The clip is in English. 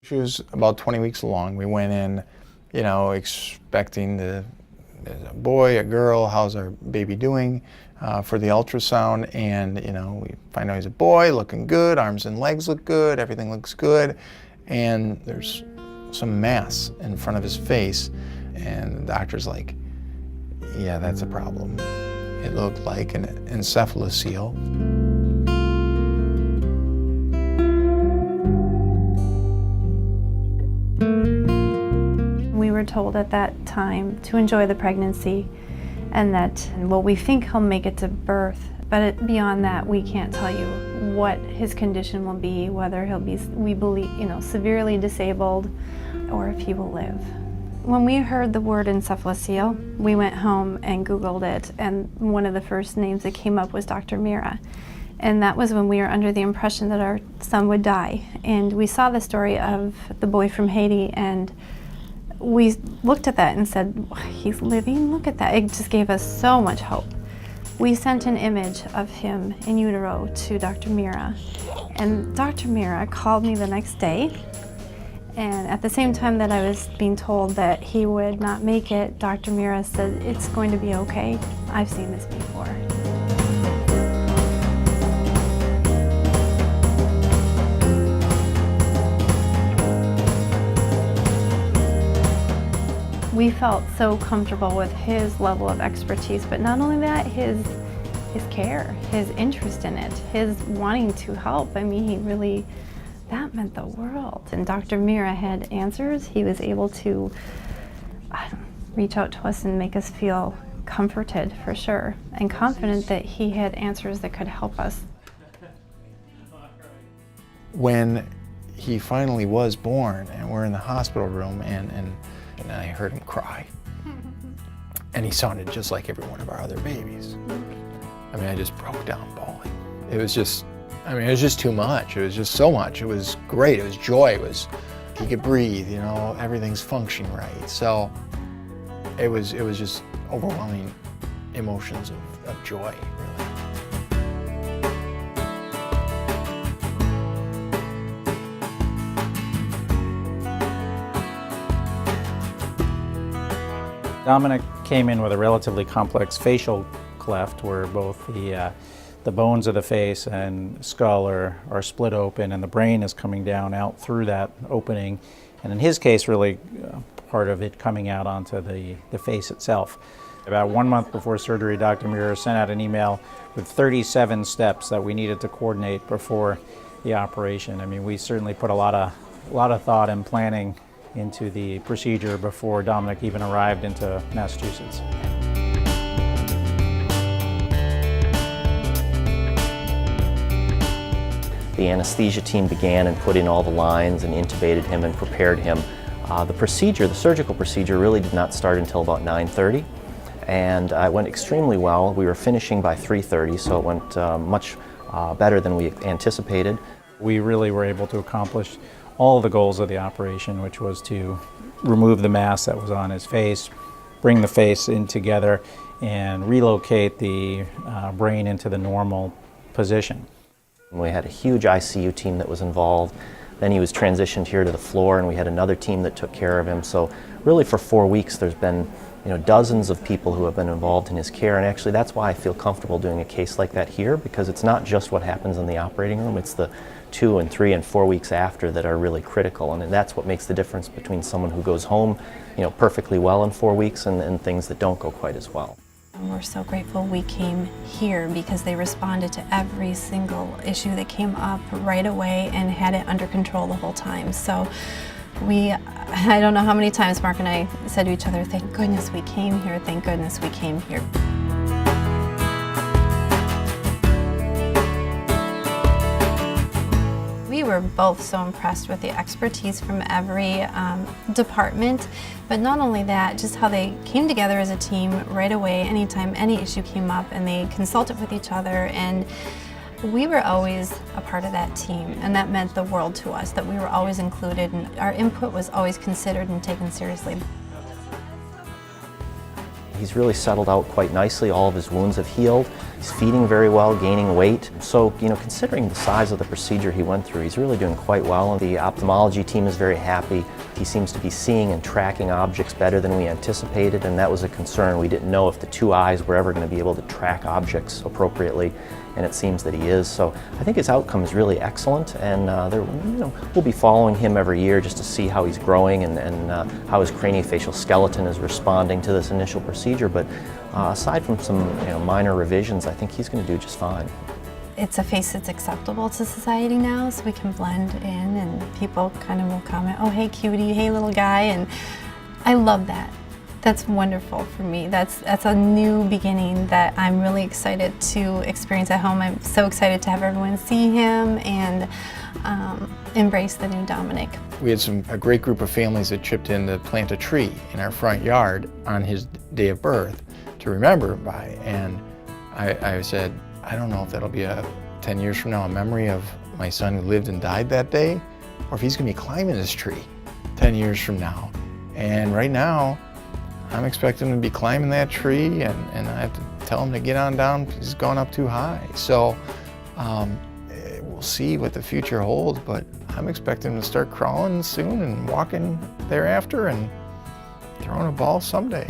She was about 20 weeks along. We went in, expecting there's a boy, a girl, how's our baby doing for the ultrasound, and we find out he's a boy, looking good, arms and legs look good, everything looks good, and there's some mass in front of his face, and the doctor's like, yeah, that's a problem. It looked like an encephalocele. We were told at that time to enjoy the pregnancy and that, well, we think he'll make it to birth, but beyond that, we can't tell you what his condition will be, whether he'll be, we believe, severely disabled or if he will live. When we heard the word encephalocele, we went home and Googled it, and one of the first names that came up was Dr. Mira. And that was when we were under the impression that our son would die. And we saw the story of the boy from Haiti, and we looked at that and said, he's living, look at that. It just gave us so much hope. We sent an image of him in utero to Dr. Mira, and Dr. Mira called me the next day, and at the same time that I was being told that he would not make it, Dr. Mira said, it's going to be okay. I've seen this before. We felt so comfortable with his level of expertise, but not only that, his care, his interest in it, his wanting to help. I mean, he really, that meant the world. And Dr. Mira had answers. He was able to reach out to us and make us feel comforted, for sure, and confident that he had answers that could help us. When he finally was born and we're in the hospital room and I heard him cry. And he sounded just like every one of our other babies. I mean, I just broke down bawling. It was just too much. It was just so much. It was great. It was joy. It was, he could breathe, everything's functioning right. So it was just overwhelming emotions of joy, really. Dominic came in with a relatively complex facial cleft where both the bones of the face and skull are split open and the brain is coming down out through that opening. And in his case, really part of it coming out onto the face itself. About 1 month before surgery, Dr. Mira sent out an email with 37 steps that we needed to coordinate before the operation. I mean, we certainly put a lot of thought and planning into the procedure before Dominic even arrived into Massachusetts. The anesthesia team began and put in all the lines and intubated him and prepared him. The surgical procedure really did not start until about 9:30, and it went extremely well. We were finishing by 3:30, so it went much better than we anticipated. We really were able to accomplish all the goals of the operation, which was to remove the mass that was on his face, bring the face in together, and relocate the brain into the normal position. We had a huge ICU team that was involved. Then he was transitioned here to the floor, and we had another team that took care of him. So really for 4 weeks there's been dozens of people who have been involved in his care, and actually that's why I feel comfortable doing a case like that here, because it's not just what happens in the operating room, it's the 2 and 3 and 4 weeks after that are really critical, and that's what makes the difference between someone who goes home perfectly well in 4 weeks and things that don't go quite as well. We're so grateful we came here because they responded to every single issue that came up right away and had it under control the whole time. So I don't know how many times Mark and I said to each other, thank goodness we came here, thank goodness we came here. We were both so impressed with the expertise from every department, but not only that, just how they came together as a team right away anytime any issue came up, and they consulted with each other, and we were always a part of that team, and that meant the world to us, that we were always included and our input was always considered and taken seriously. He's really settled out quite nicely. All of his wounds have healed. He's feeding very well, gaining weight. So, considering the size of the procedure he went through, he's really doing quite well. And the ophthalmology team is very happy. He seems to be seeing and tracking objects better than we anticipated, and that was a concern. We didn't know if the two eyes were ever going to be able to track objects appropriately, and it seems that he is. So I think his outcome is really excellent, and we'll be following him every year just to see how he's growing and how his craniofacial skeleton is responding to this initial procedure. But aside from some minor revisions, I think he's going to do just fine. It's a face that's acceptable to society now, so we can blend in and people kind of will comment, oh, hey cutie, hey little guy, and I love that. That's wonderful for me. That's a new beginning that I'm really excited to experience at home. I'm so excited to have everyone see him and embrace the new Dominic. We had a great group of families that chipped in to plant a tree in our front yard on his day of birth to remember him by. And I said, I don't know if that'll be 10 years from now a memory of my son who lived and died that day, or if he's gonna be climbing this tree 10 years from now. And right now, I'm expecting him to be climbing that tree, and I have to tell him to get on down, he's gone up too high. So we'll see what the future holds, but I'm expecting him to start crawling soon and walking thereafter and throwing a ball someday.